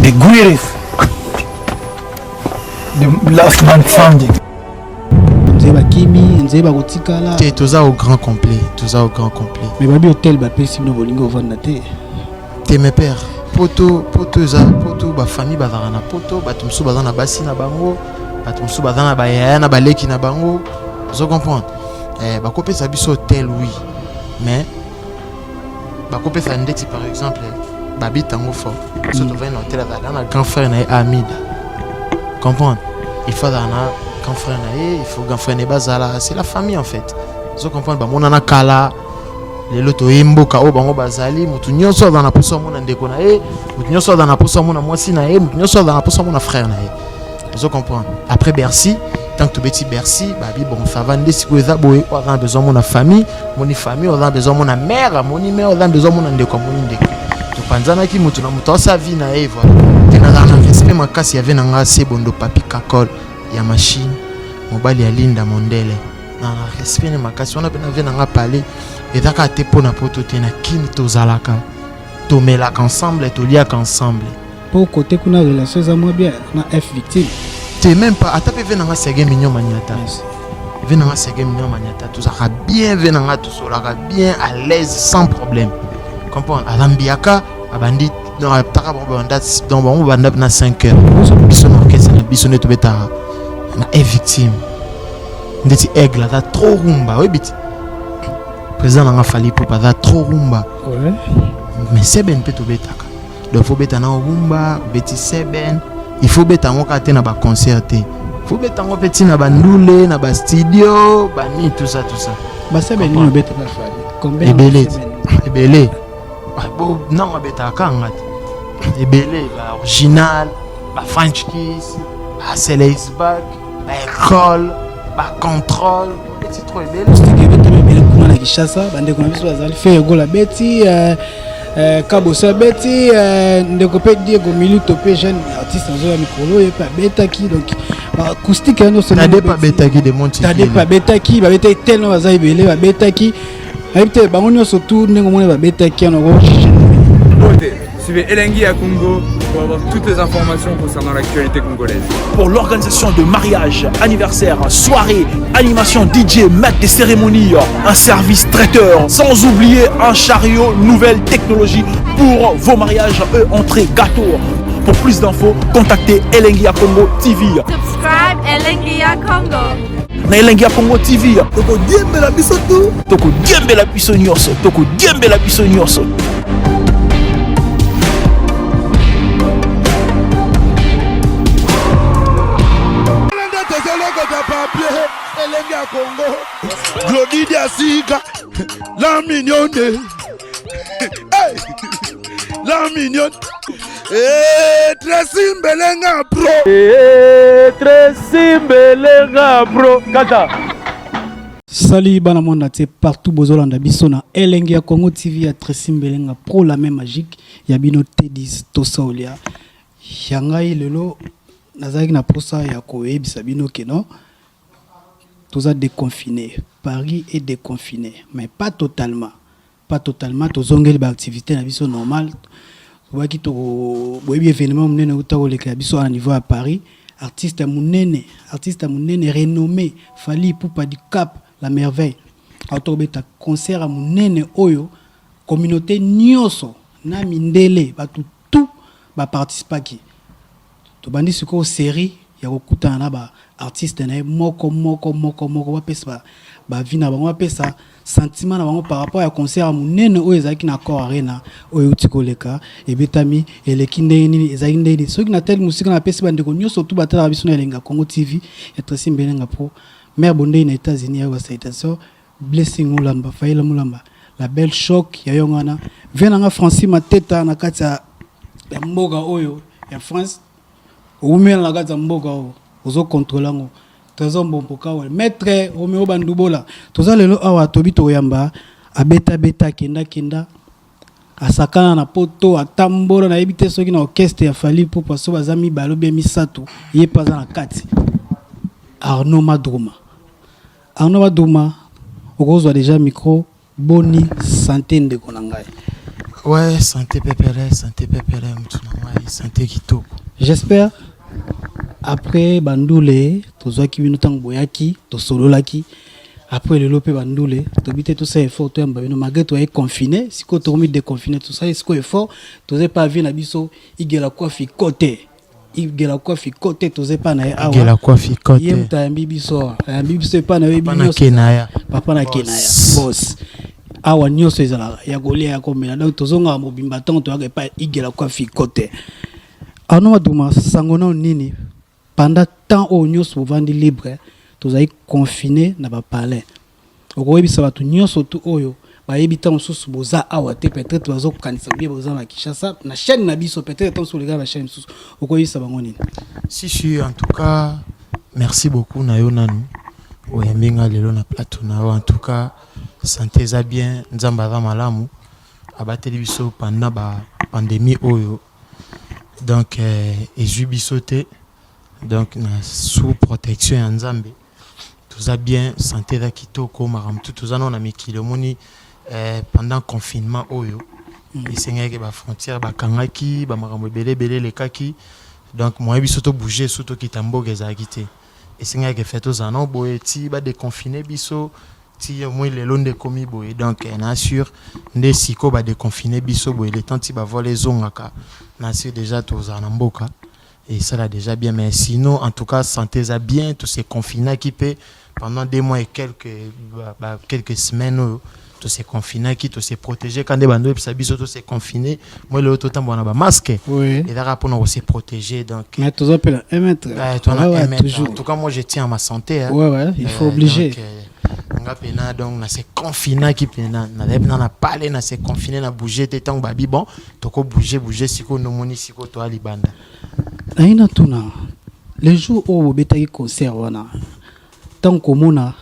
the greatest, the last man standing. Nzeba Kimi, Nzeba Gotikala. T'es tous au grand complet, tous au grand complet. Mais babi hôtel ba pesi no bolingo vandate. T'es mes pères. Poto, ba famille bazana poto, ba tumsu bazana basi na bango, ba tumsu bazana ba yaya na baleki na bango. Vous comprenez? Ba kopé sa biso hôtel oui. Mais ba kopé sa ndeti par exemple, ba bitango fort. So to va un hôtel là, grand frère na Amida. Comprendre? Il faut dans grand frère na il faut grand frère na bazala, c'est la famille en fait. Vous comprenez? Ba monana kala les loto imboka o bango bazali mutu nyonso dans la poso mona ndeko na e mutu nyonso dans la poso mona mwasi na e mutu nyonso dans la poso mona frère na e. Vous comprenez? Après Bercy, tant que tu beti Bercy, babi bon ça va ndesi ko eza boye o a besoin mona famille, moni famille, on a besoin mona mère, moni mère, on a besoin mona ndeko moni ndeko. To panzana ki mutu na mutu sa vie na e voilà. Tena na respect makasi ya vena nga se bondo papi kakol ya machine mobile ya Linda Mondele. Na respect ne makasi on a pena vena nga parler. Et d'accord, t'es pour n'importe où, na kini tozalaka, to melaka ensemble, to liaka ensemble. Pour côté qu'on a relation ça moi bien, na F victime. T'es même pas, à taper venanga sege mignon maniata. Venanga sege mignon maniata, tout ça bien, venanga tout ça, bien à l'aise, sans problème. Comprends? À l'ambiaka, à bandit, dans la tara banda, dans bon banda na 5 heures. Bison orchestre, bison to beta, na F victime. Ndeti aigle, là trop rumba, oui bit. Président n'a fallu pour pas trop rumba. Ouais. Mais c'est ben peut betaka. Donc faut beta na rumba, beti seben. Il faut beta ngo kate na ba concerter. Faut beta ngo petit na ba ndule, na ba studio, ba ni tout ça. Ba seben ni beta na fali. Combien? Ebele. Bon non beta kanga. Ebele ba original, ba French kiss, ba Cele's back, ba école, ba contrôle. C'est trop belle. Na Kishasa bande kuna biso bazali faire gola beti kabosa beti ndeko pe Diego Milito pe jeune artiste en zoya mikolo et pas betaki donc acoustique no so na pas betaki de monti tade pas betaki ba betaki tellement bazali belé ba betaki ayite bango nyonso tout ndenge mona ba betaki na go suivez Elengi à Congo pour avoir toutes les informations concernant l'actualité congolaise. Pour l'organisation de mariage, anniversaire, soirée, animation DJ, maître des cérémonies, un service traiteur, sans oublier un chariot, nouvelle technologie pour vos mariages, entrée, gâteau. Pour plus d'infos, contactez Elengi à Congo TV. Subscribe Elengi à Congo. Na Elengi à Congo TV. Toko diembe la biso tout. Toko diembe la biso nyonso. Toko diembe la biso nyonso. Elengi à Congo, Glody Diasika, la mignonne, la mignonne, Tracy Mbelenga Pro, Tracy Mbelenga Pro, Kata. Salut bana monde c'est partout bozolanda biso na Elengi à Congo TV ya Tracy Mbelenga Pro la même magique ya bino T10 Tosaolia. Yangai lelo nazaki na posa ya koyebisa bino keno. Tous a déconfiné. Paris est déconfiné, mais pas totalement. Pas totalement. Tous ont des activités na biso normal. Voyez qui to boyebi événement munene utako le kabiso à niveau à Paris. Artiste munene renommé. Fali Poupa du Cap, la merveille. Autobeta concert à munene oyo. Communauté nyonso na mindele ba tout ba participer qui. To bandi suko série ya kokuta na ba artiste na moko ba pesa ba vina ba pesa sentiment na bango par rapport à concert munene oyo ezaki na Accor Arena oyo utikoleka ebetami eleki ndeni ezaki ndeni soki na tel musique na pesa bande ko nyoso tout batala biso na Elengi Congo TV ya Tracy Mbelenga Pro mère bonde na États-Unis ya salutation blessing mulamba faila mulamba la belle choc ya yongana venanga Francis Mateta na kati ya mboga oyo ya France oumela na kati ya mboga oyo ozo contrôler ngo trésor mbomboka wala maître Romeo Bandubola toza lelo awa tobi to yamba abeta kenda asakana na poto atambola na ebite soki na orchestre ya Fali Poupa so bazami balobe misato ye paza na kati Arnaud Madrouma okozwa déjà micro boni santé ndeko na ngai. Ouais, santé pépéré, mutuna santé kitoko. J'espère après bandoule tozwa ki bino tango boyaki to sololaki après le lopé bandoule to bité tout ça effort to yamba bino malgré to est confiné siko to remis déconfiné tout ça siko effort to pas vu na biso igela kwa fi côté igela kwa fi côté to pas na awa igela kwa fi côté yem ta biso pas na papa na kenaya boss awa nyoso ezala ya golia ya komela donc tozonga mobimba tango to ya pas igela kwa fi côté ano maduma sangona nini pendant temps au nyoso vandi libre tozali confiné na ba palais okoyebisa bato nyonso tu oyo bayebi ntango mosusu boza awa te peut-être bazokanisa bie boza na Kinshasa na chaîne na biso peut-être ntango mosusu olega na chaîne mosusu okoyebisa bango nini? Si en tout cas merci beaucoup na yo nanu oyembi nga lelo na plateau na yo en tout cas santé eza bien nzambe aza malamu abateli biso pendant ba pandémie oyo donc ezwi biso te donc na sous protection ya nzambe tout bien santé da kitoko maram tout ça non na mikilo moni pendant confinement oyo esengaki ba frontière ba kangaki ba marambo belé les kaki donc moi biso to bouger surtout kitamboga ezaki te esengaki fait aux anon boye ti ba déconfiner biso ti moi le long de komi boye donc na sûr nde siko ba déconfiner biso boye le temps ti ba voler zongaka na sûr déjà tous anamboka. Et ça l'a déjà bien, mais sinon, en tout cas, santé ça bien, tous ces confinés qui paient pendant des mois et quelques semaines, tous ces confinés qui tous ces protégés quand des bandeaux et puis tous ces confinés, moi le autre temps on a un masque. Oui. Et là pour nous se protéger donc. Mais tous appellent un mètre. En tout cas moi je tiens à ma santé. Hein. Ouais, il faut obliger. Donc na ces confinés qui pena na parler na ces confinés na bouger des temps babi bon, toko bouger siko no moni siko to alibanda. Aina tuna les jours où betaki concert wana tant komona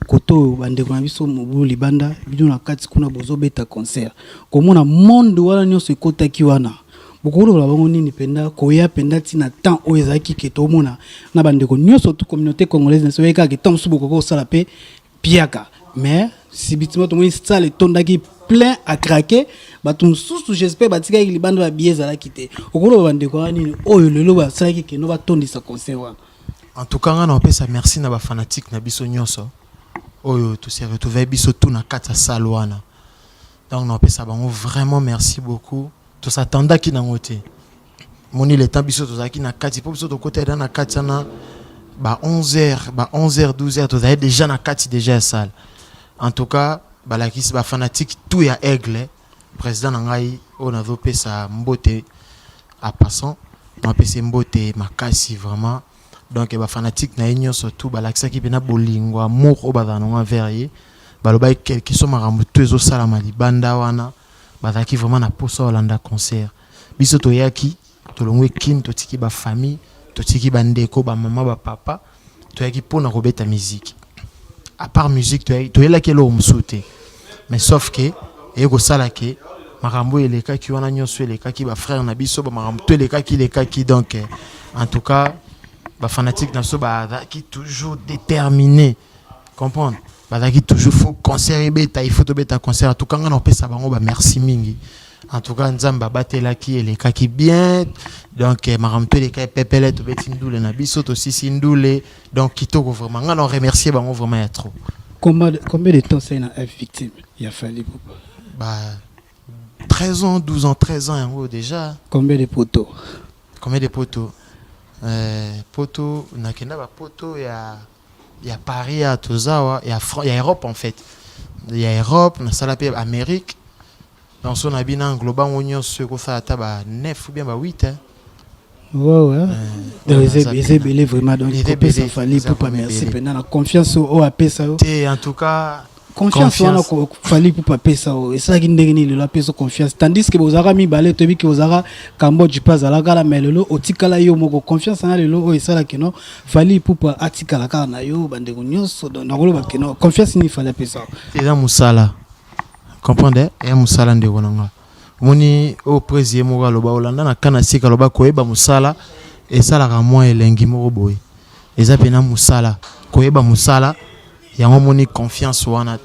koto bande ko biso mobu libanda bido na kati kuna bozo beta concert komona monde wala nyonso ekotaki wana bokolo la bango nini penda koya penda tina temps o ezaki keto mona na bande ko nyonso to communauté congolaise na soyeka ke temps subo ko sala pe piaka mais si bitima to moni salle tondaki plein à craquer batum sous j'espère batika libanda ba bieza la kité okolo bande ko nini oyo lelo ba sala ki ke no ba tondisa concert wana. En tout cas on peut ça merci na ba fanatique na biso nyonso oyo to se retrouver biso tout na kata salwana donc on peut ça bango vraiment merci beaucoup to s'attendait ki na ngote moni le temps biso to zaki na kati po biso to côté dans na kati na ba 11h 12h to zaki déjà na kati déjà salle en tout cas ba la kisi ba fanatique tout ya aigle président ngai on a voté ça mbote à passant on peut se mbote makasi vraiment. Donc ba fanatique na union surtout ba lakisa ki pena bolingo amour o bazana envers ye ba loba qui sont marambu tezo sala malibanda wana ba zaki vraiment na poso olanda concert biso to yaki to longwe kin to tiki ba famille to tiki ba ndeko ba maman ba papa to yaki pona robeta musique à part musique to yela ke lo msute mais sauf que e go sala ke marambu eleka ki wana nyonso eleka ki ba frère na biso ba marambu to eleka ki donc en tout cas ba fanatique na so ba qui toujours déterminé comprendre ba qui toujours faut concert beta il faut to beta concert en tout cas on peut ça bango ba merci mingi en tout cas nzamba batela ki eleka ki bien donc marampe les ka pepele to betindule na biso to sisindule donc kitoko vraiment on remercier bango vraiment ya trop. Combien de temps c'est une victime il a fallu bah 13 ans 12 ans 13 ans en gros déjà. Combien de poteaux poto nakenda ba poto ya Paris à Tozawa ya Europe en fait il y a Europe na sala pe Amérique dans son habina global union ce ko fa ta ba 9 ou bien ba 8 hein. Ouais les belé vraiment donc il faut ça fallait pour pas merci pendant la confiance au AP ça en tout cas confiance wana ko fallait pour pas pesa et ça qui ndengeni le la pesa confiance tandis que bozara mi balé to bi que bozara Cambodge pas à la gala mais le otikala yo moko confiance na le lo et ça là que non fallait pour pas atikala ka na yo bande ko nyonso na ko ba que non confiance ni fallait pesa c'est dans musala comprendre et musala nde wonanga moni au président mo lo ba olanda na kana sika lo ba koyeba musala et ça la ramoi elengi mo boy eza pena musala koyeba musala yango moni confiance wana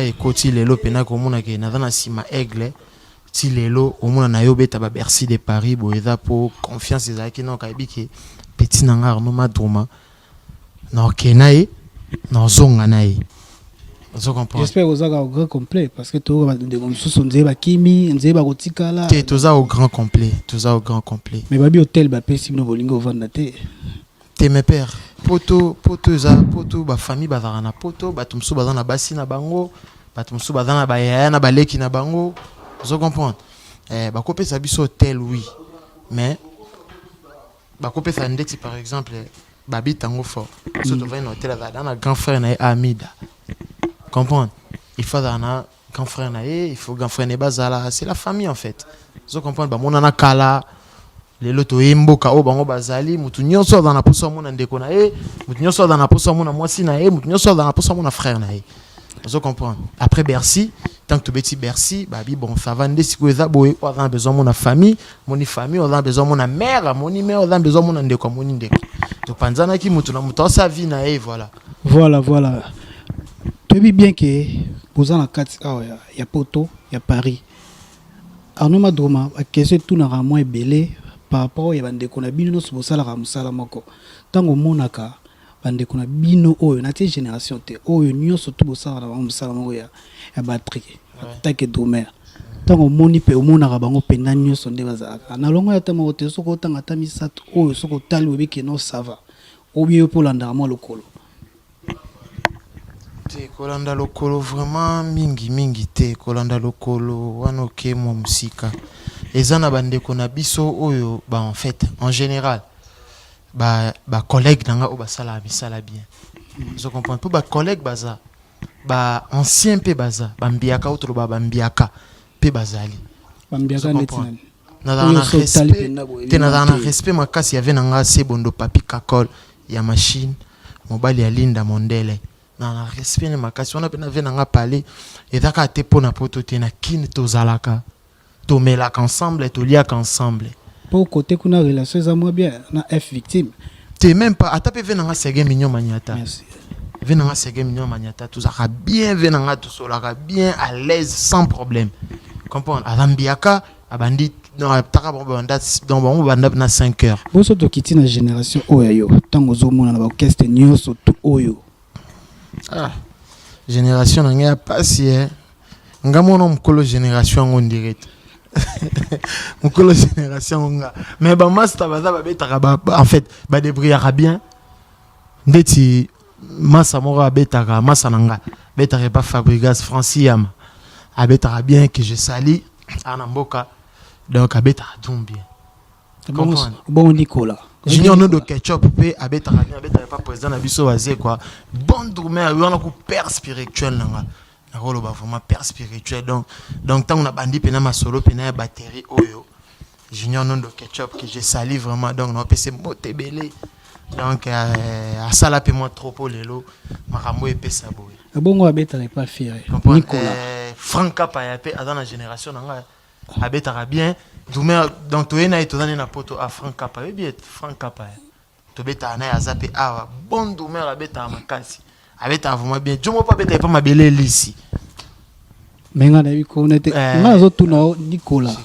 et koti lelo pena ko mona ke na sima aigle ti lelo omona na yo beta ba Bercy de Paris boeza po confiance ezaki non kayebi ke petit nanga Arnaud Madroma na kenaye na zonga naye. Vous comprenez? J'espère que vous avez un grand complet parce que tout le monde sous son zéba kimi, zéba rotika là. T'es tous au grand complet, tous au grand complet. Mais babi hôtel ba pesi no bolingo vandate. T'es mes pères. Poto ba famille bazarana poto, ba tumsu bazana basi na bango, ba tumsu bazana ba yaya na baleki na bango. Vous comprenez? Ba kopé sa biso hôtel oui. Mais ba kopé sa ndeti par exemple babi tango fort. Surtout va un hôtel dans un grand frère na Amida. Comprendre? Il faut un grand frère naé, il faut grand frère bazala, c'est la famille en fait. Vous comprenez? Ba monana kala les loto emboka o bango bazali, mutu nyonso dans la poso mona ndeko naé, mutu nyonso dans la poso mona mwasi naé, mutu nyonso dans la poso mona frère naé. Vous comprenez? Après Bercy, tant que tu beti Bercy, babi bon ça va ndé siko eza boye, on a besoin mon famille, on a besoin mon mère, on a besoin mon ndeko mon ndeko. Donc panzana ki mutu na mutu sa vie naé voilà. Voilà. Tu sais bien que vous avez il y a Poto, il y a Paris. Arnaud Madroma, la question tout n'a moins belé par rapport à bande qu'on a bino sur ça la ramusala moko. Tant au monaka, bande qu'on a bino o une génération te o une surtout ça la ramusala moko ya batterie. Take dromer. Tant au moni pe au monaka bango penanyo sonde bazaka. Na longo ya tama ote soko tanga tamisatu o soko tali webeke no sava. Obiyo pour l'andarmo lokolo. Kolanda lokolo vraiment mingi te kolanda lokolo wanoke mo musika ezana bande kona biso oyo ba en fait en général ba collègue nanga o basala misala bien. Je comprends pas ba collègue baza ba ancien pe baza ba mbiaka outro ba mbiaka pe bazali ba mbiaka netinani na respect te na respect makasi ya venanga se bondo papi kakol ya machine mobile ya Linda Mondele. Na respect makasi on a pena venanga parler et daka te pona poto te na kin to zalaka to melaka ensemble to liaka ensemble pour côté kuna relation za moi bien na F victime te même pas atape venanga sege mignon maniata. Merci. Venanga sege mignon maniata tout ça bien venanga tout solaka bien à l'aise sans problème comprendre alambiaka abandi non taka banda dans bon banda na 5 heures bo so to kiti na génération oyo tango zo mona na orchestre nyoso to oyo. Ah, génération n'a pas si nga mon mukolo génération on direct mukolo génération nga mais ba master baza ba betaka en fait ba débrouillera bien ndeti massa mora betaka massa nanga betaka pas Fabregas Franciam abetaka bien que je sali ana mboka donc abetaka donc bien bon Nicolas Junior no do ketchup pe abeta pas président na biso wazé quoi bon drummer on a ko père spirituel nanga na rolo ba vraiment père spirituel donc tant on a bandi pena ma solo pena batterie oyo Junior no do ketchup que j'ai sali vraiment donc on pc motebele donc à ça là pe moi trop pour lelo makambo epé saboy bongo abeta pas fier Nicolas Franka pa ya pe dans la génération nanga abeta bien Doumer donc tu es na etozane na poto a Frank Kappa bien Frank Kappa to beta na ya zape awa bon Doumer abeta makasi abeta vraiment bien jomo pa beta pas mabele lisi menga na biko nete nga zo tuna Nicolas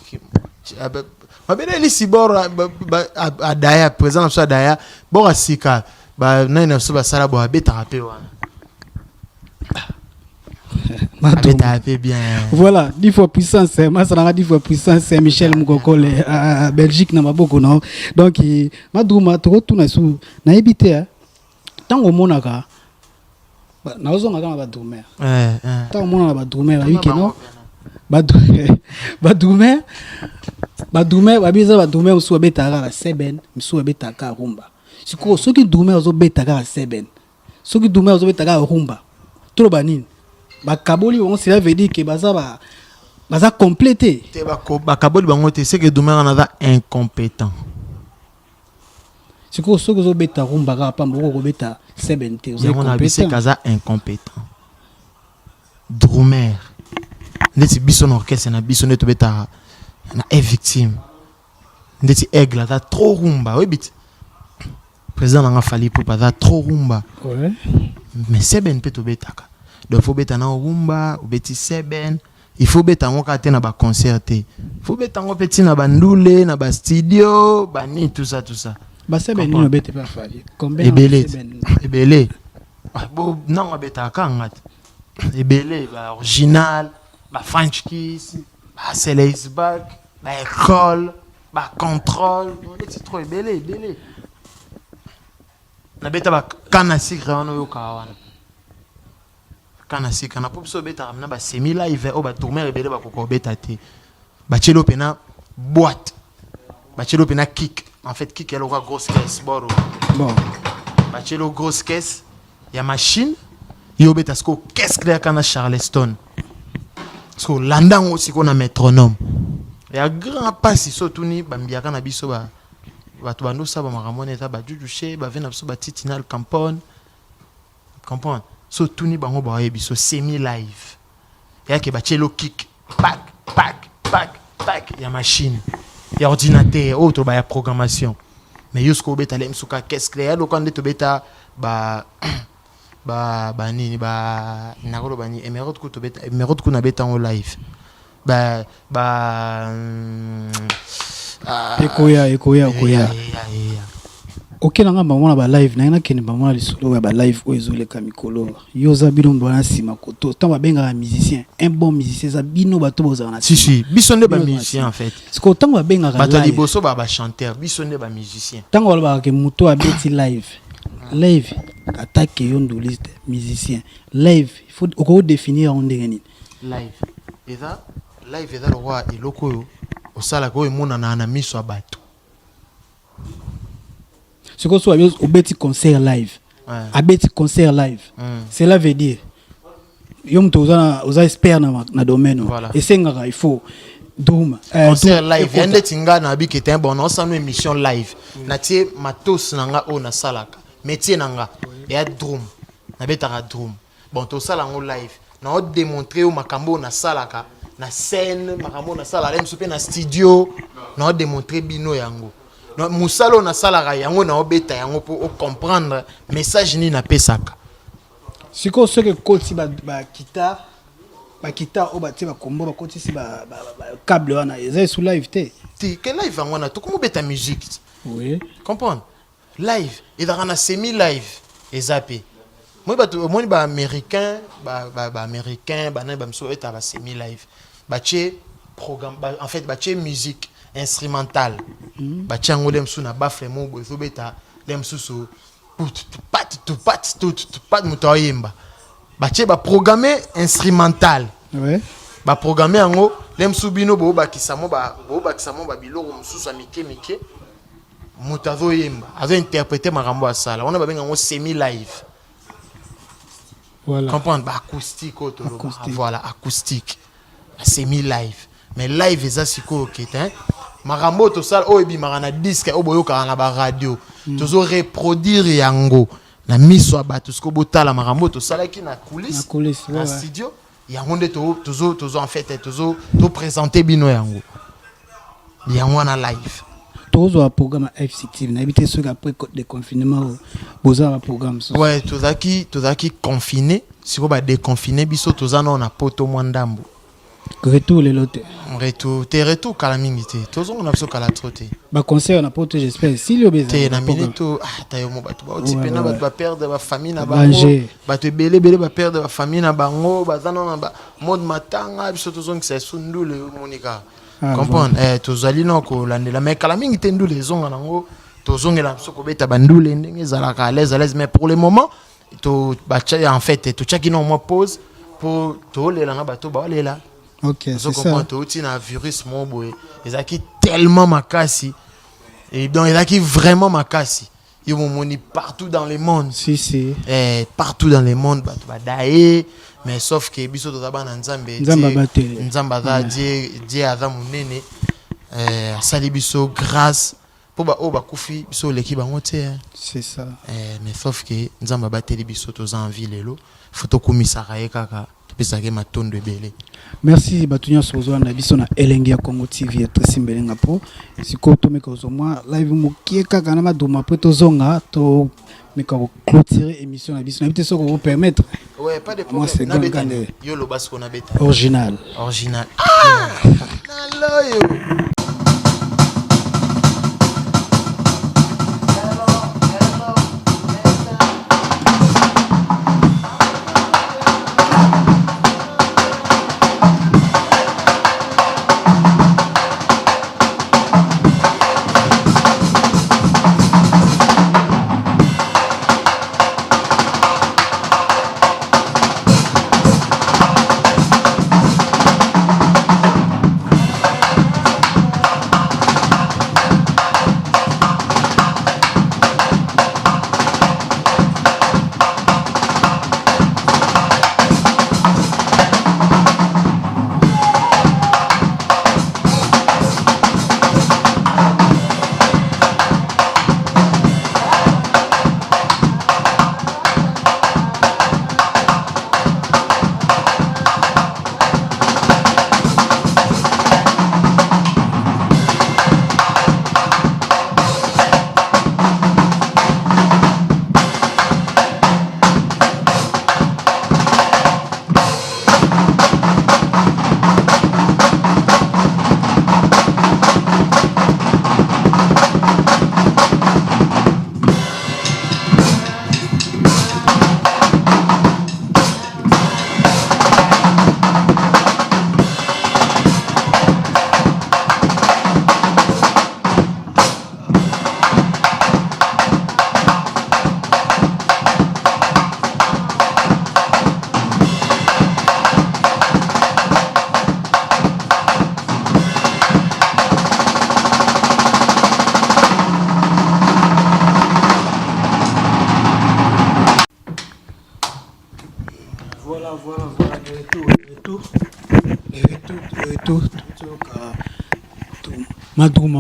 mabele lisi bora adaya présent so adaya bora sika ba na so ba sala bo abeta rapé wana bien. Voilà, 10 fois puissance, moi ça n'a 10 fois puissance, Michel Moukokole à Belgique n'a pas beaucoup non. Donc Madroma to retourner sous na habité tant au monaka. Na ozonga kama ba drumer. Tant au monaka ba drumer ba wiki non. Ba drumer babiza ba drumer sous betaka la seben, sous betaka rumba. Siko soki drumer zo betaka la seben. Soki drumer zo betaka rumba. Trop banine. Bakaboli on cela veut dire que baza complété te bakaboli bango te c'est que Doumer na incompétent c'est que so zo beta rumba ka pa mboko beta 70 vous incompétent kaza incompétent Doumer ndeti biso na orchestre na biso neto beta na victime ndeti aigle ta trop rumba oui bit président nga fali pour pas trop rumba ouais mais 70 peut to betaka donc faut beta na rumba ou beti seben il faut beta ngo ka te na ba concert te. Il faut beta ngo petit na bandule na ba studio, ba ni tout ça. Bah c'est ben nous bête pas fallu. Combien Ebele. Bon non beta kangat. Ebele ba original, ba French Kiss, ba Seleisback, ba école, ba contrôle, c'est trop ebele. Na beta ba kana sikre wana yo kawana. Kana sikre na pop so beta ramna ba semi live o ba tourner ebele ba koko beta te. Ba chelo pena boîte. Ba chelo pena kick. En fait kick elle aura grosse caisse bon. Ba chelo grosse caisse, il y a machine, yo beta sko caisse claire kana Charleston. Sko landang aussi qu'on a métronome. Il y a grand pas si surtout ni bambiaka na biso ba tu bando ça ba maramone ta ba jujuche ba vena biso ba titinal campon. Comprendre? So tuni bango ba biso semi live. Ya ke ba chelo kick pack ya machine. Ya ordinateur autre ba ya programmation. Mais yusko beta lem suka caisse claire do quand to beta ba nini ba nakolo bani emerald ko to beta emerald ko na beta en live. Ekoya. Ok nanga bamona ba live na kene bamona lisolo ba live o ezole kamikolo yoza bino mbona sima koto tant ba benga musicien un bon musicien za bino bato boza na si biso nde ba musicien en fait parce que tant ba benga bato liboso ba chanteur biso nde ba musicien tant ba ke muto abeti live attaque yondo liste musicien live il faut oko définir on ndenge live eza le roi eloko yo osala ko emona na miso abato. Ce qu'on soit au petit concert live, cela veut dire yom toza aux experts na domaine et senga il faut doum concert live yende tinga na bi ketin bon on sa émission live na tie matos nanga o na salaka métier nanga et drum na betara drum bon to sala ngo live na o démontrer o makambo na salaka na scène makambo na sala lem sope na studio na o démontrer bino yango. No musalo na salara yango na obeta yango pour comprendre message ni na pesaka. Siko ce que koti ba guitare o ba ti ba kombo ba koti si ba câble wana eza sous live te. Ti que live yango na to comme beta musique. Oui. Comprendre. Live et dans na semi live ezapé. Moi ba américain américain ba na ba mso eta ba semi live. Ba che programme en fait ba che musique instrumental ba chango dem suna bafle mo bozo beta dem susu pat mutoyemba ba che ba programmer instrumental ouais ba programmer yango dem subino bo ba kisamo ba biloko mususu mike mutazo yemba azo interpréter makambo à sala on a ba benga ngo semi live voilà comprendre ba acoustique voilà acoustique semi live mais live eza siko oketa makambo to sala o ebi marana disque o boyoka na ba radio tozo reproduire yango na miso abato siko botala makambo to sala ki na coulisse na studio yango nde tozo en fait to présenter bino yango na live tozo a programme FCT na habité ceux après des confinements boza un programme ouais tozaki confiné siko ba déconfiné biso tozana na poto mwandambo. Retour les lots. Retour calamité. Tous on a besoin de la trotter. Bah concert on a pas j'espère. Si le baiser. T'es na minute t'as mo ba tu pena ba perdre ba famille na bango. Ba te belé ba perdre ba famille na bango, ba zana na ba mode matanga biso tozon que c'est sundule monika. Comprendre tous ali non ko landela mais calamité ndule zonga nango tozongela biso ko beta bandule ndenge zalaka à l'aise mais pour le moment to ba en fait to chaki non mo pause pour to lela na bato ba lela. Ok, c'est ça. Tu as un virus mon boy. Ils ont tellement makasi. Et donc ils ont vraiment makasi. Ils vont monter partout dans le monde. Si. Partout dans le monde, bah d'ailleurs. Mais sauf que biso to zaba na nzambe. Nzamba za die aza munene. Sali biso grâce pour ba o ba kufi biso leki bango te. C'est ça. Mais sauf que nzamba bateli biso to za envie lelo. Photo komisa kaka. Merci Batunia Sozo na biso na Elengia Congo TV Tresimbelenga Pro. Siko to meka ozomwa live mokie kaka na madoma pe to zonga to meka clôturer émission na biso na bité soko vous permettre. Ouais Ouais, pas de Moi, c'est problème. Gangane. Yo le basse qu'on a bêta. Original. Original. Ah! Nalo yo.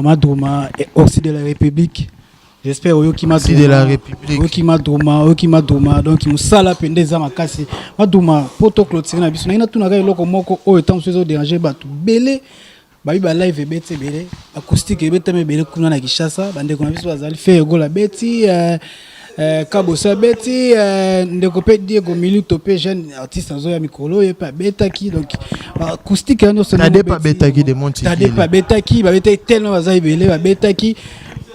Madrouma est aussi de la République. J'espère Oyoki Aussi de la République. Oyoki Madrouma donc il musala pende za makasi. Madrouma poto clôturer na biso. Na ina tuna ka eloko moko o etam so déranger batu belé. Ba ba live bete belé. Acoustique bete me belé kuna na Kishasa. Bande ko na biso bazali faire go la beti Kabosa beti ndeko pe Diego Milito pe jeune artiste azoya mikolo et pas betaki donc acoustique no se Tade pas betaki de monti. Tade pas betaki ba betaki tellement bazali belé ba betaki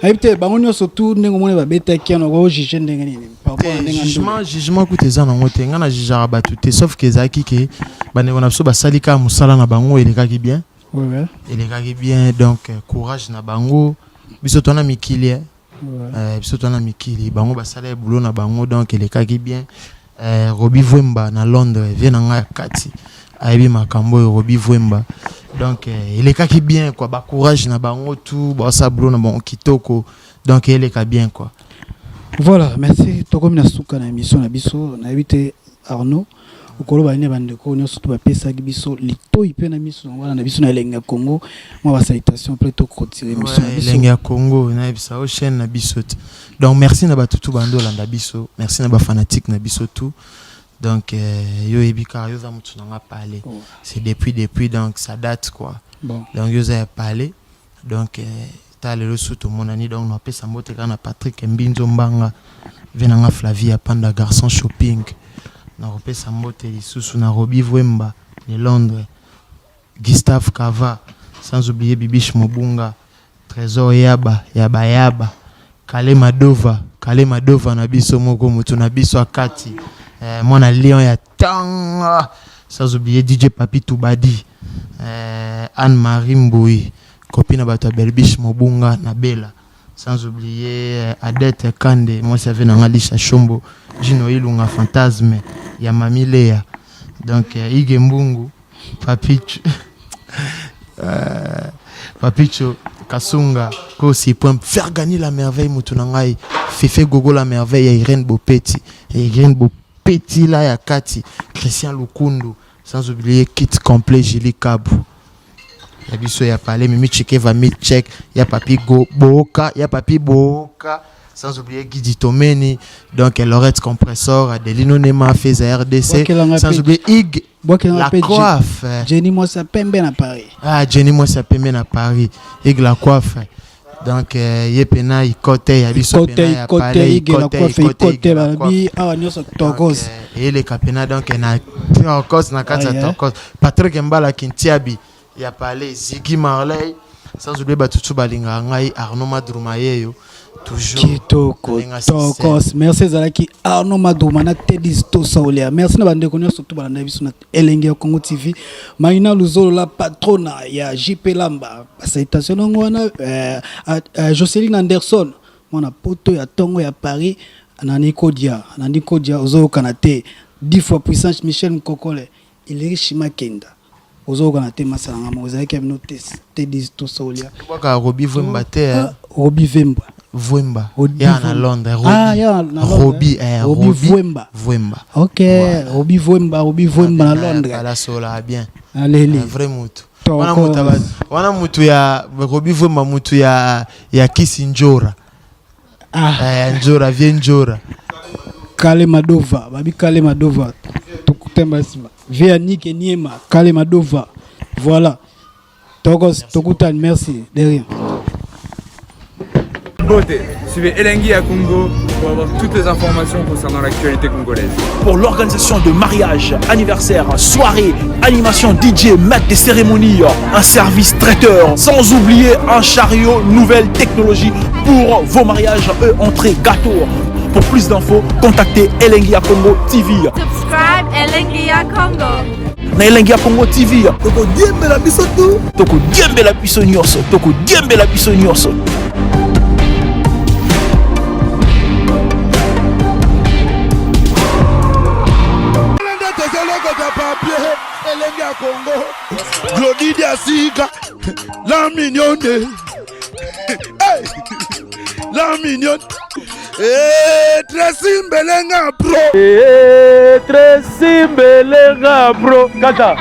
ayibte bango nyonso tout ndenge mona ba betaki na ko juger ndenge nini par rapport à ndenge jugement coûte za na ngote ngana jugera batu te sauf que zaki ke bande ko na biso basalika musala na bango elekaki bien. Ouais. Elekaki bien donc courage na bango biso tona mikili. Biso tona mikili bango basala boulot na bango donc elekaki bien. Robi Vwemba na Londres vient na kati aibi makambo Robi Vwemba donc elekaki bien quoi ba courage na bango tout ba sa boulot na bango kitoko donc eleka bien quoi. Voilà, merci tokomi na suka na émission na biso na éviter Arnaud okolo ba ne bande ko nyonso to ba pesa biso lito ipe na miso wala na biso na Elenga Congo moi ba salutation plutôt continuer émission na biso Elenga Congo na bisa o chaîne na biso donc merci na batutu bando landa biso merci na ba fanatique na biso tout donc yo ebika yo za mutu nga parler c'est depuis donc ça date quoi bon donc yo za parler donc ta le suto monani donc na pesa mbote kana Patrick Mbinzo Mbanga venanga Flavia Panda garçon shopping na repesa mbote lisusu na Robi Vwemba de Londres Gustave Kava sans oublier Bibish Mobunga Trésor Yaba Kale Madova na biso moko mutu na biso akati mwana Lion ya tanga sans oublier DJ Papi Toubadi Anne-Marie Mboui copine bato Belbish Mobunga na Bella sans oublier Adette Kande moi ça vient na Lisha Shombo Jino Ilunga Fantasme ya Mami Lea donc Ige Mbungu Papicho Kasunga Kosi pour faire gagner la merveille mutunangai Fefe Gogo la merveille ya Irene Bopeti là ya Kati Christian Lukundu sans oublier Kit complet Julie Kabu ya biso ya parler Mimi Cheke va mi check ya Papi Boka sans oublier Guidi Tomeni donc Lorette Compressor Adelino Nema Feza RDC sans oublier Ig la coiffe Jenny Mossa Pembe na Paris Jenny Mossa Pembe na Paris Ig la coiffe Donc yepena ikote ya biso pena ya parler ikote balabi awa nyonso tokos et les capena donc na tokos na kati ya tokos Patrick Mbala Kintiabi ya parler Ziggy Marley sans oublier batutu balinga ngai Arnaud Madroumayeyo toujours kitoko tokos merci ezalaki Arnaud Madrouma na Teddy Tosaolia merci na bandeko nyonso surtout balanda biso na Elenge ya Congo TV Maina Luzolo la patrona ya JP Lamba salutation ngo wana Jocelyn Anderson mona poto ya tongo ya Paris nani Kodia ozo kanate 10 fois puissance Michel Nkokole il Shima Kenda ozo kanate masalanga mo ezalaki ya note Teddy Tosaolia kwa Robi Vemba te Robi Vemba Vemba ya na Londres ya na Robi Vemba OK Robi Vemba na Londres ala sola bien allez vraiment wana mutu ya Robi Vemba mutu ya Kisinjora Njora vient Njora Kale Madova babi Kale Madova tukutemba sima via Nike Niema Kale Madova voilà Tokos Tokutan merci de rien. Beauté. Suivez Elengi à Congo pour avoir toutes les informations concernant l'actualité congolaise. Pour l'organisation de mariage, anniversaire, soirée, animation DJ, maître des cérémonies, un service traiteur, sans oublier un chariot nouvelle technologie pour vos mariages, entrée, gâteau. Pour plus d'infos, contactez Elengi à Congo TV. Subscribe Elengi à Congo. Na Elengi à Congo TV. Toko diembe la biso tu. Toko diembe la biso nyonso. Toko diembe la biso nyonso. Elengi ya Congo Glodidi Asika la mignonne hey. La mignonne Tracy Mbelenga bro Tracy Mbelenga bro Kata